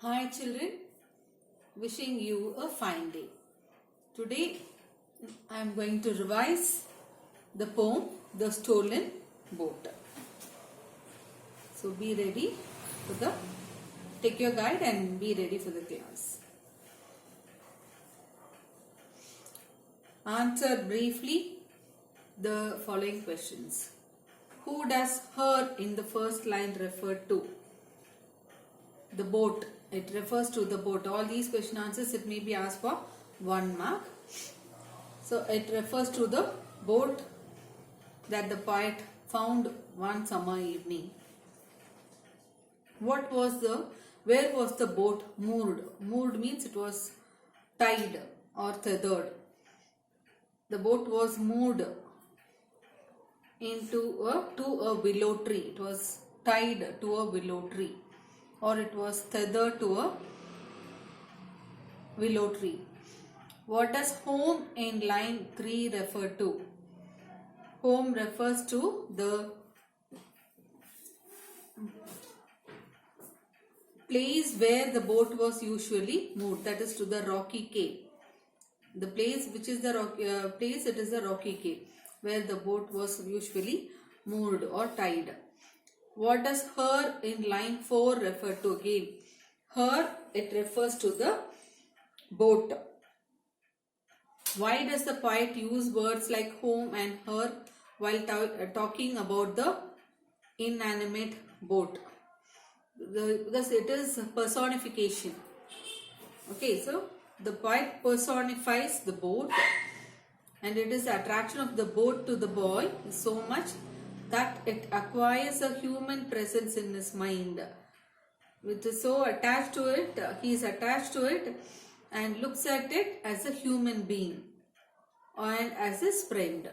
Hi children, wishing you a fine day. Today I am going to revise the poem The Stolen Boat. So be ready take your guide and be ready for the class. Answer briefly the following questions. Who does her in the first line refer to? The boat. It refers to the boat. All these question answers, it may be asked for 1 mark. So it refers to the boat that the poet found one summer evening. Where was the boat moored? Moored means it was tied or tethered. The boat was moored to a willow tree. It was tied to a willow tree, or it was tethered to a willow tree. What does home in line 3 refer to? Home refers to the place where the boat was usually moored, that is to the rocky quay. The place which is the place, it is the rocky quay where the boat was usually moored or tied. What does her in line 4 refer to? Again, her, it refers to the boat. Why does the poet use words like home and her while talking about the inanimate boat? Because it is personification. Okay, so the poet personifies the boat, and it is the attraction of the boat to the boy is so much that it acquires a human presence in his mind. It is so attached to it, he is attached to it and looks at it as a human being and as his friend.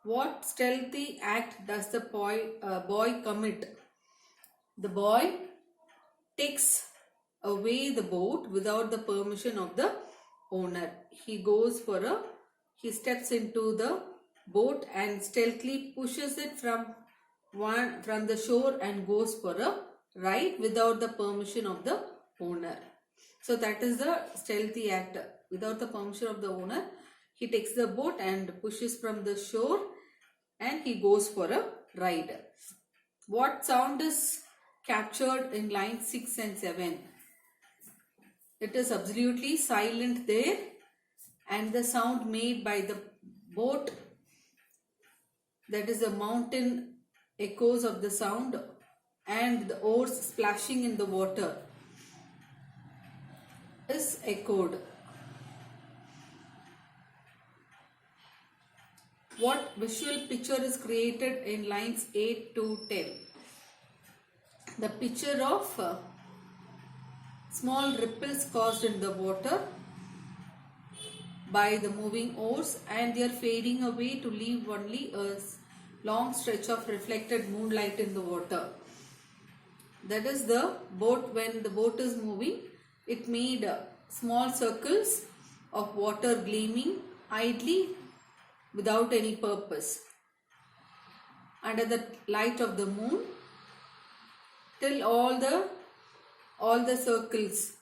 What stealthy act does the boy commit? The boy takes away the boat without the permission of the owner. He steps into the boat and stealthily pushes it from the shore and goes for a ride without the permission of the owner. So that is the stealthy act. Without the permission of the owner, he takes the boat and pushes from the shore and he goes for a ride. What sound is captured in line 6 and 7? It is absolutely silent there, and the sound made by the boat, that is the mountain echoes of the sound and the oars splashing in the water, is echoed. What visual picture is created in lines 8 to 10? The picture of small ripples caused in the water by the moving oars, and they are fading away to leave only a long stretch of reflected moonlight in the water. That is the boat. When the boat is moving, it made small circles of water gleaming idly without any purpose under the light of the moon, till all the circles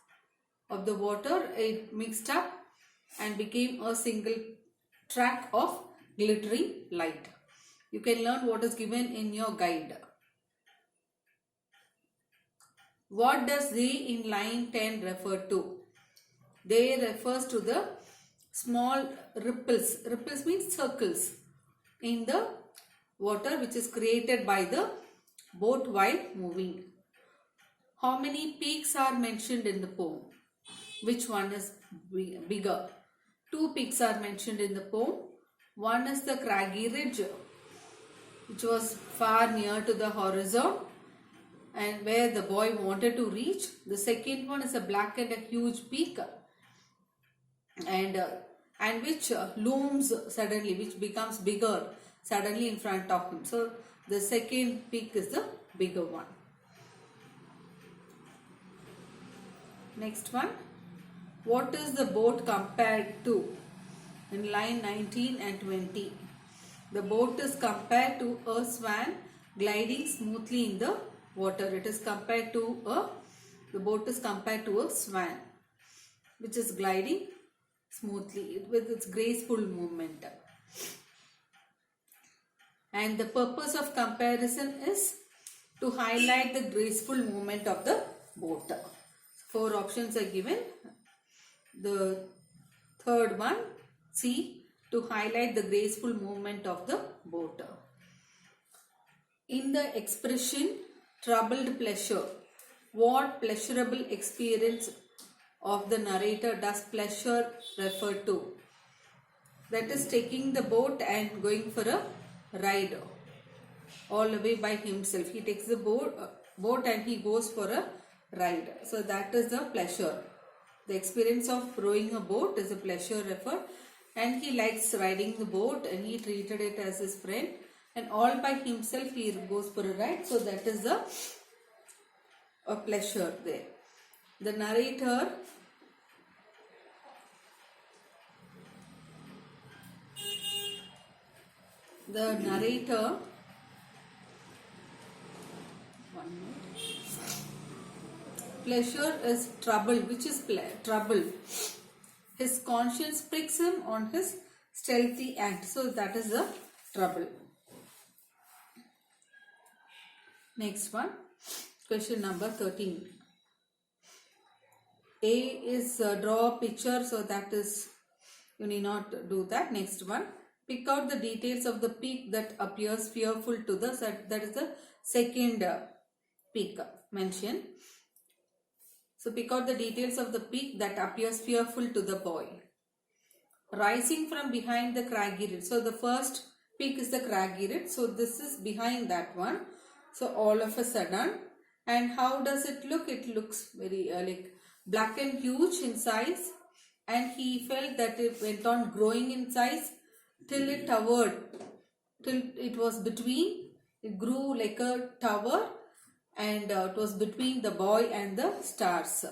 of the water, it mixed up and became a single track of glittering light. You can learn what is given in your guide. What does they in line 10 refer to? They refers to the small ripples. Ripples means circles in the water which is created by the boat while moving. How many peaks are mentioned in the poem? Which one is bigger? 2 peaks are mentioned in the poem. One is the craggy ridge, which was far near to the horizon and where the boy wanted to reach. The second one is a black and a huge peak, and which looms suddenly, which becomes bigger suddenly in front of him. So the second peak is the bigger one. Next one. What is the boat compared to? In line 19 and 20. The boat is compared to a swan gliding smoothly in the water. It is compared to the boat is compared to a swan, which is gliding smoothly with its graceful movement. And the purpose of comparison is to highlight the graceful movement of the boat. 4 options are given. The third one, C, to highlight the graceful movement of the boat. In the expression troubled pleasure, what pleasurable experience of the narrator does pleasure refer to? That is taking the boat and going for a ride all the way by himself. He takes the boat and he goes for a ride. So that is the pleasure. The experience of rowing a boat is a pleasure referred, and he likes riding the boat and he treated it as his friend, and all by himself he goes for a ride. So that is a pleasure there. The narrator pleasure is trouble, which is trouble. His conscience pricks him on his stealthy act. So that is the trouble. Next one, question number 13. A is draw a picture, so that is, you need not do that. Next one, pick out the details of the peak that appears fearful to the, that is the second peak mentioned. So pick out the details of the peak that appears fearful to the boy. Rising from behind the craggy ridge. So the first peak is the craggy ridge. So this is behind that one. So all of a sudden, and how does it look? It looks very like black and huge in size, and he felt that it went on growing in size till it towered, till it was between, it grew like a tower, and it was between the boy and the stars.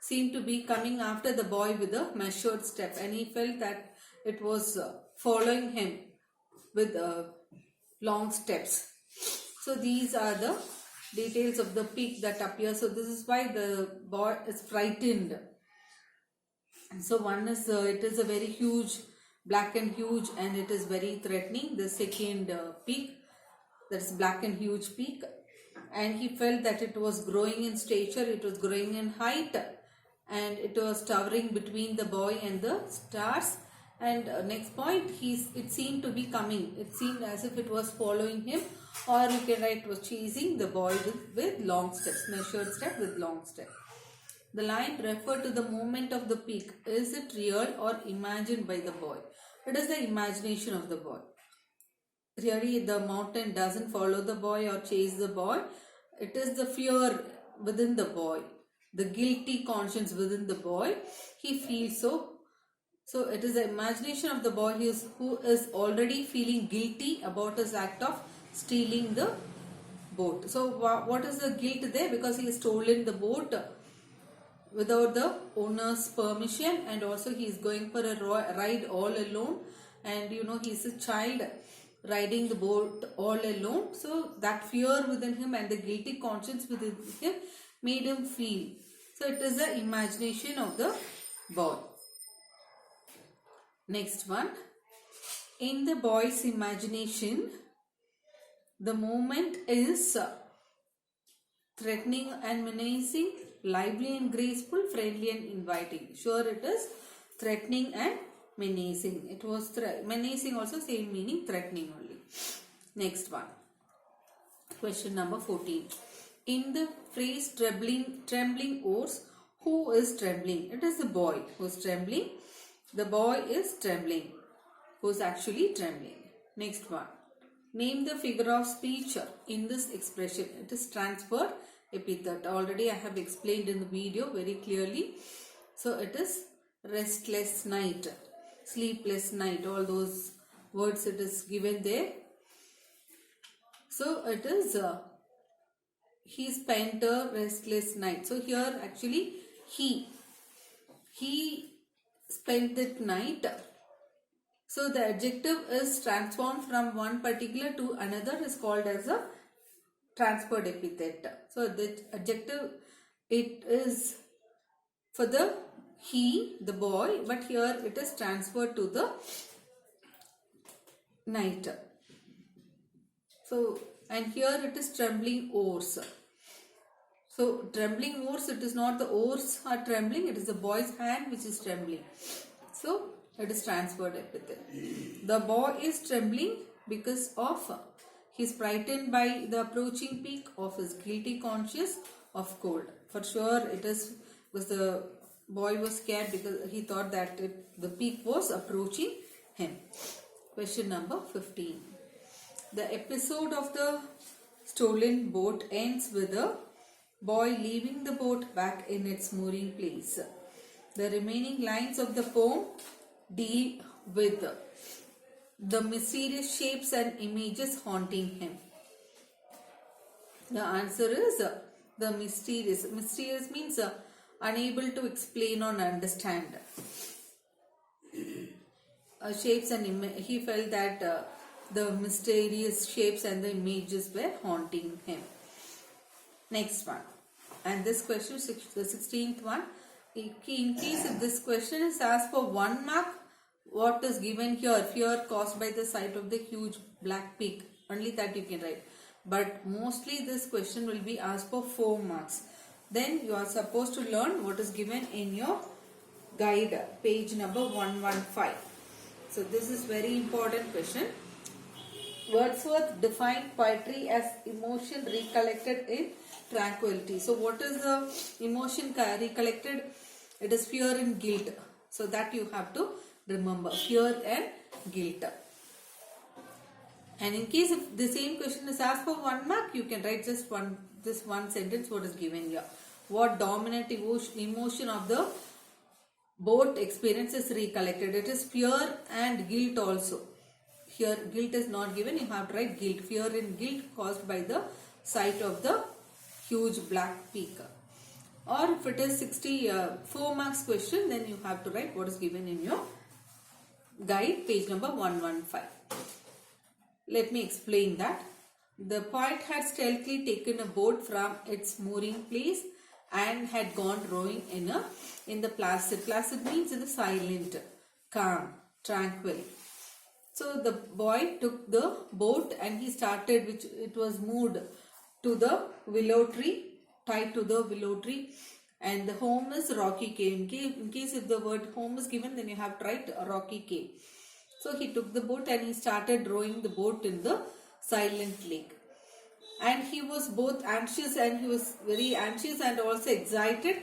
Seemed to be coming after the boy with a measured step, and he felt that it was following him with long steps. So these are the details of the peak that appear. So this is why the boy is frightened. So one is it is a very huge, black and huge, and it is very threatening. The second peak, that is black and huge peak, and he felt that it was growing in stature, it was growing in height, and it was towering between the boy and the stars. And next point, it seemed to be coming. It seemed as if it was following him, or you can write it was chasing the boy with long steps, measured step with long step. The line referred to the movement of the peak. Is it real or imagined by the boy? It is the imagination of the boy. Really, the mountain doesn't follow the boy or chase the boy. It is the fear within the boy, the guilty conscience within the boy. He feels so. So it is the imagination of the boy who is already feeling guilty about his act of stealing the boat. So what is the guilt there? Because he has stolen the boat without the owner's permission, and also he is going for a ride all alone, and you know he is a child riding the boat all alone. So that fear within him and the guilty conscience within him made him feel. So it is the imagination of the boy. Next one, in the boy's imagination, the movement is threatening and menacing, lively and graceful, friendly and inviting. Sure, it is threatening and menacing. It was menacing also, same meaning, threatening only. Next one, question number 14. In the phrase trembling oars, who is trembling? It is the boy who is trembling. The boy is trembling, who is actually trembling. Next one, name the figure of speech in this expression. It is transfer epithet. Already I have explained in the video very clearly. So it is restless night, sleepless night, all those words it is given there. So it is he spent a restless night. So here actually he spent that night. So the adjective is transformed from one particular to another, is called as a transferred epithet. So the adjective, it is for the he, the boy, but here it is transferred to the night. So, and here it is trembling oars. So trembling oars, it is not the oars are trembling, it is the boy's hand which is trembling. So it is transferred epithet. The boy is trembling because of he is frightened by the approaching peak of his guilty conscience of cold. For sure it is because the boy was scared because he thought that the peak was approaching him. Question number 15. The episode of the stolen boat ends with a boy leaving the boat back in its mooring place. The remaining lines of the poem deal with the mysterious shapes and images haunting him. The answer is the mysterious. Mysterious means unable to explain or understand. Shapes and he felt that the mysterious shapes and the images were haunting him. Next one, and this question, the 16th one, in case if this question is asked for 1 mark, what is given here? Fear caused by the sight of the huge black peak, only that you can write. But mostly this question will be asked for 4 marks. Then you are supposed to learn what is given in your guide, page number 115. So this is very important question. Wordsworth defined poetry as emotion recollected in tranquility. So what is the emotion recollected? It is fear and guilt. So that you have to remember, fear and guilt. And in case if the same question is asked for 1 mark, you can write just this one sentence what is given here. What dominant emotion of the boat experience is recollected? It is fear and guilt also. Here guilt is not given, you have to write guilt. Fear and guilt caused by the sight of the huge black peak. Or if it is 64 marks question, then you have to write what is given in your guide, page number 115. Let me explain that. The poet had stealthily taken a boat from its mooring place and had gone rowing in the placid. Placid means in the silent, calm, tranquil. So the boy took the boat and he started, which it was moored to the willow tree, tied to the willow tree, and the home is rocky cave. In case if the word home is given, then you have to write a rocky cave. So he took the boat and he started rowing the boat in the silent lake. And he was both anxious and he was very anxious and also excited.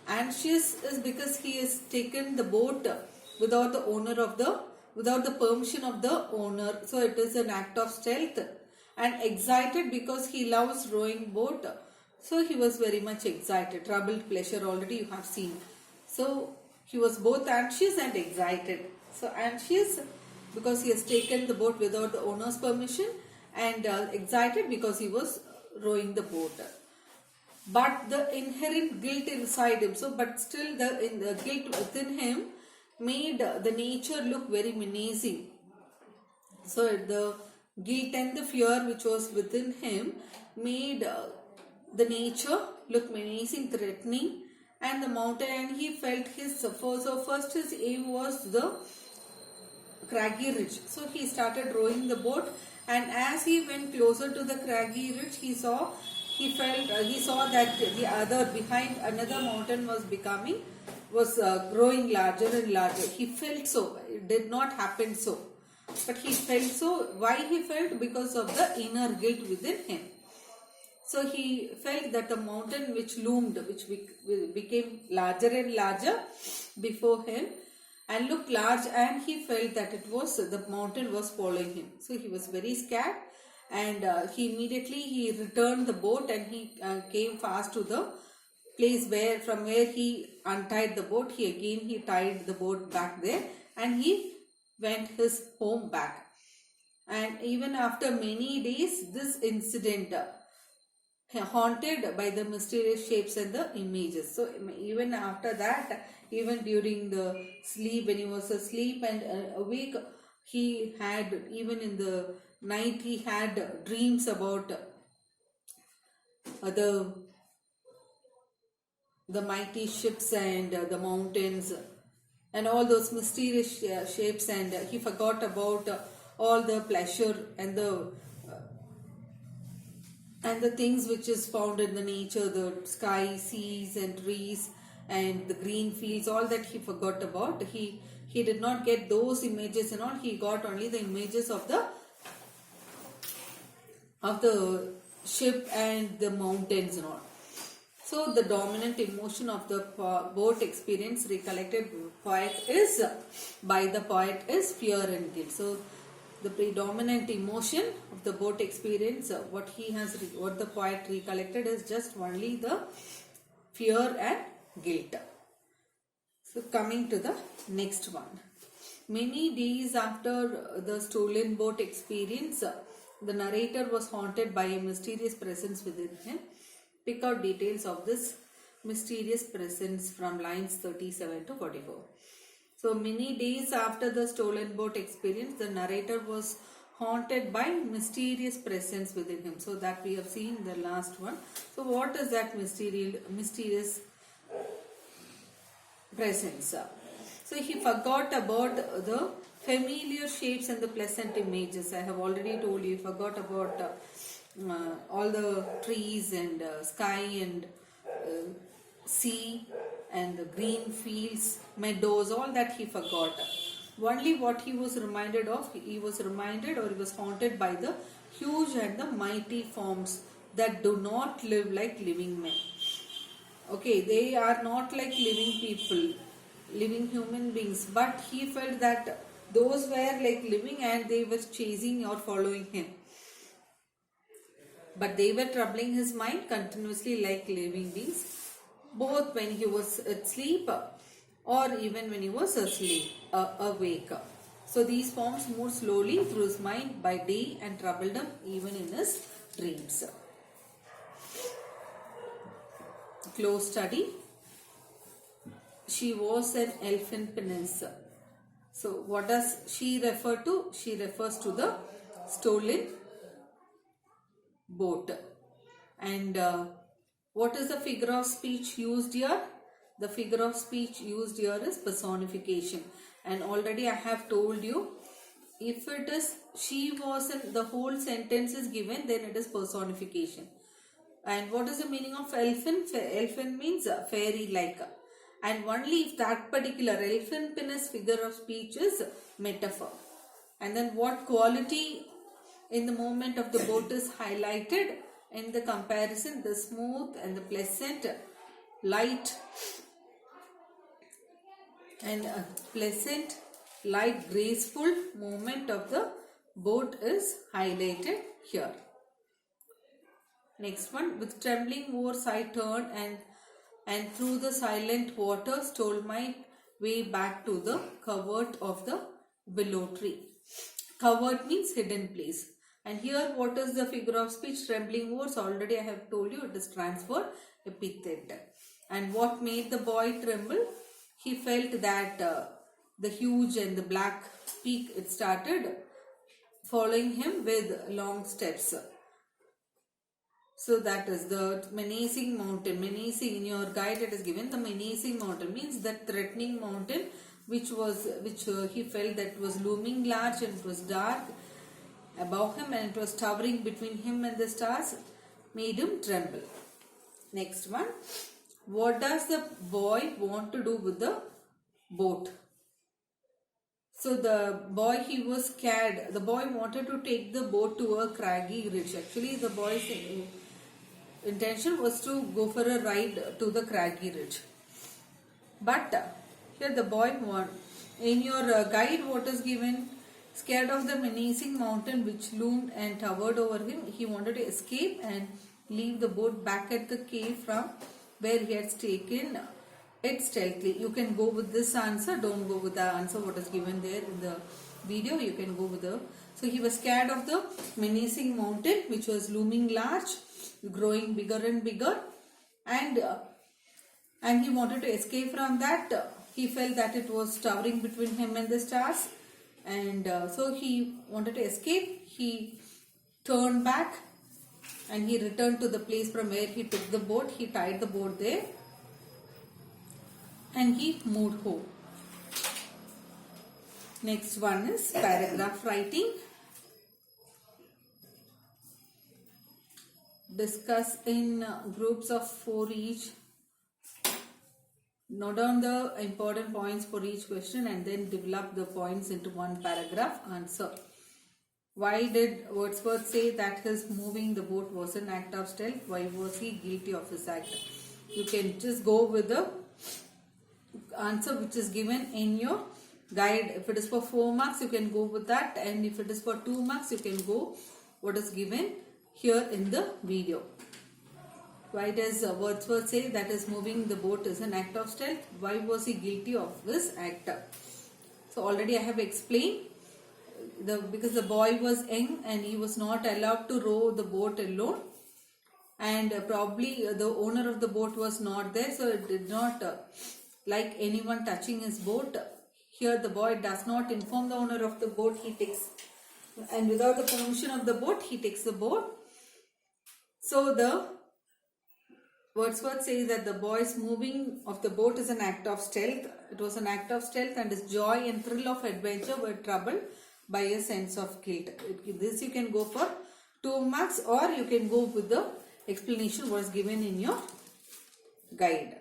Anxious is because he has taken the boat without the permission of the owner. So it is an act of stealth. And excited because he loves rowing boat. So he was very much excited. Troubled pleasure already you have seen. So he was both anxious and excited. So anxious because he has taken the boat without the owner's permission, and excited because he was rowing the boat. But the inherent guilt inside him, but still the guilt within him made the nature look very menacing. So the guilt and the fear which was within him made the nature look menacing, threatening, and the mountain, and he felt so first his aim was the craggy ridge. So he started rowing the boat, and as he went closer to the craggy ridge, he saw that the other behind another mountain was growing larger and larger. He felt so. It did not happen so, but he felt so. Why he felt? Because of the inner guilt within him. So he felt that the mountain which loomed, which became larger and larger before him and looked large, and he felt that the mountain was following him. So he was very scared, and he immediately returned the boat, and he came fast to the place from where he untied the boat. He tied the boat back there, and he went his home back. And even after many days, this incident haunted by the mysterious shapes and the images. So even after that, even during the sleep, when he was asleep and awake, he had, even in the night, he had dreams about the mighty ships and the mountains and all those mysterious shapes, and he forgot about all the pleasure and the things which is found in the nature, the sky, seas and trees and the green fields, all that he forgot about. He did not get those images and all. He got only the images of the ship and the mountains and all. So the dominant emotion of the boat experience recollected by the poet is fear and guilt. So the predominant emotion of the boat experience, what the poet recollected is just only the fear and guilt. So coming to the next one. Many days after the stolen boat experience, the narrator was haunted by a mysterious presence within him. Pick out details of this mysterious presence from lines 37 to 44. So many days after the stolen boat experience, the narrator was haunted by mysterious presence within him. So that we have seen the last one. So what is that mysterious presence? So he forgot about the familiar shapes and the pleasant images. I have already told you, he forgot about all the trees and sky and sea and the green fields, meadows, all that he forgot. Only what he was reminded of, he was haunted by the huge and the mighty forms that do not live like living men. Okay, they are not like living people, living human beings, but he felt that those were like living and they were chasing or following him. But they were troubling his mind continuously like living beings, both when he was asleep or even when he was awake. So these forms moved slowly through his mind by day and troubled him even in his dreams. Close study. She was an elfin pinnace. So what does she refer to? She refers to the stolen boat. And what is the figure of speech used here? The figure of speech used here is personification. And already I have told you, if it is she wasn't, the whole sentence is given, then it is personification. And what is the meaning of elfin? Elfin means fairy-like. And only if that particular elfin pinnace figure of speech is metaphor. And then what quality in the movement of the boat is highlighted in the comparison? The smooth and the pleasant, light and graceful movement of the boat is highlighted here. Next one. With trembling oars I turned and through the silent water stole my way back to the covert of the willow tree. Covert means hidden place. And here what is the figure of speech? Trembling oars, already I have told you, it is transfer epithet. And what made the boy tremble? He felt that the huge and the black peak, it started following him with long steps. So that is the menacing mountain. Menacing, in your guide it is given, the menacing mountain means that threatening mountain which he felt that was looming large and it was dark above him and it was towering between him and the stars, made him tremble. Next one. What does the boy want to do with the boat? So the boy, he was scared. The boy wanted to take the boat to a craggy ridge. Actually, the boy's intention was to go for a ride to the craggy ridge. But here the boy in your guide what is given? Scared of the menacing mountain which loomed and towered over him, he wanted to escape and leave the boat back at the cave from where he had taken it stealthily. You can go with this answer, don't go with the answer what is given there in the video. You can go with so he was scared of the menacing mountain which was looming large, growing bigger and bigger, and he wanted to escape from that. He felt that it was towering between him and the stars, and so he wanted to escape. He turned back and he returned to the place from where he took the boat. He tied the boat there and he moved home. Next one is paragraph writing. Discuss in groups of 4 each. Note down the important points for each question and then develop the points into one paragraph. Answer. Why did Wordsworth say that his moving the boat was an act of stealth? Why was he guilty of this act? You can just go with the answer which is given in your guide. If it is for 4 marks, you can go with that, and if it is for 2 marks, you can go what is given here in the video. Why does Wordsworth say that his moving the boat is an act of stealth? Why was he guilty of this act? So already I have explained. Because the boy was young and he was not allowed to row the boat alone, and probably the owner of the boat was not there, so it did not like anyone touching his boat. Here the boy does not inform the owner of the boat, he takes, and without the permission of the boat he takes the boat. So the Wordsworth says that the boy's moving of the boat is an act of stealth. It was an act of stealth, and his joy and thrill of adventure were troubled by a sense of guilt. This you can go for 2 marks, or you can go with the explanation was given in your guide.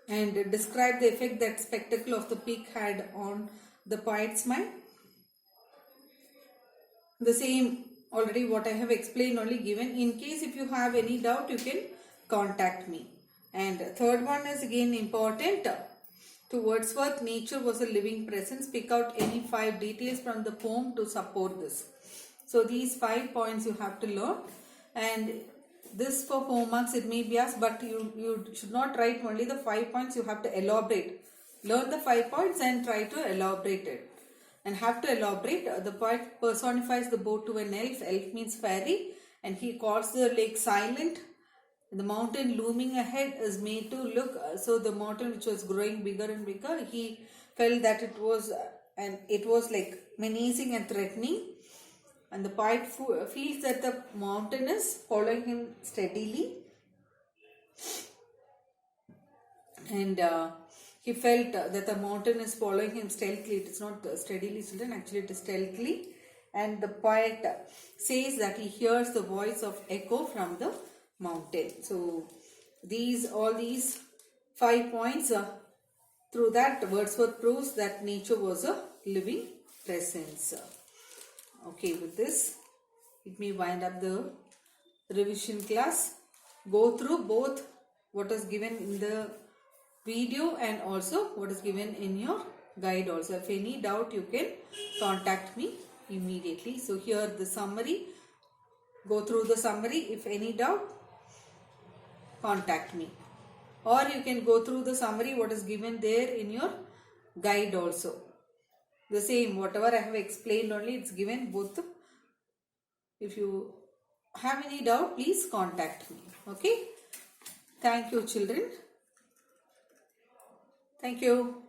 And describe the effect that spectacle of the peak had on the poet's mind. The same already what I have explained, only given. In case if you have any doubt, you can contact me. And third one is again important. To Wordsworth, nature was a living presence. Pick out any 5 details from the poem to support this. So these 5 points you have to learn, and this for 4 marks it may be asked, but you should not write only the 5 points, you have to elaborate. Learn the 5 points and try to elaborate it. And have to elaborate. The poet personifies the boat to an elf. Elf means fairy, and he calls the lake silent. The mountain looming ahead is made to look, so the mountain which was growing bigger and bigger, he felt that it was like menacing and threatening, and the poet feels that the mountain is following him steadily, and he felt that the mountain is following him stealthily. It is not steadily, actually it is stealthily, and the poet says that he hears the voice of echo from the mountain. So all these 5 points, through that Wordsworth proves that nature was a living presence. Okay, with this let me wind up the revision class. Go through both what is given in the video and also what is given in your guide also. If any doubt, you can contact me immediately. So here the summary, go through the summary. If any doubt, contact me, or you can go through the summary what is given there in your guide also. The same whatever I have explained, only it's given both. If you have any doubt, please contact me. Okay, thank you children, thank you.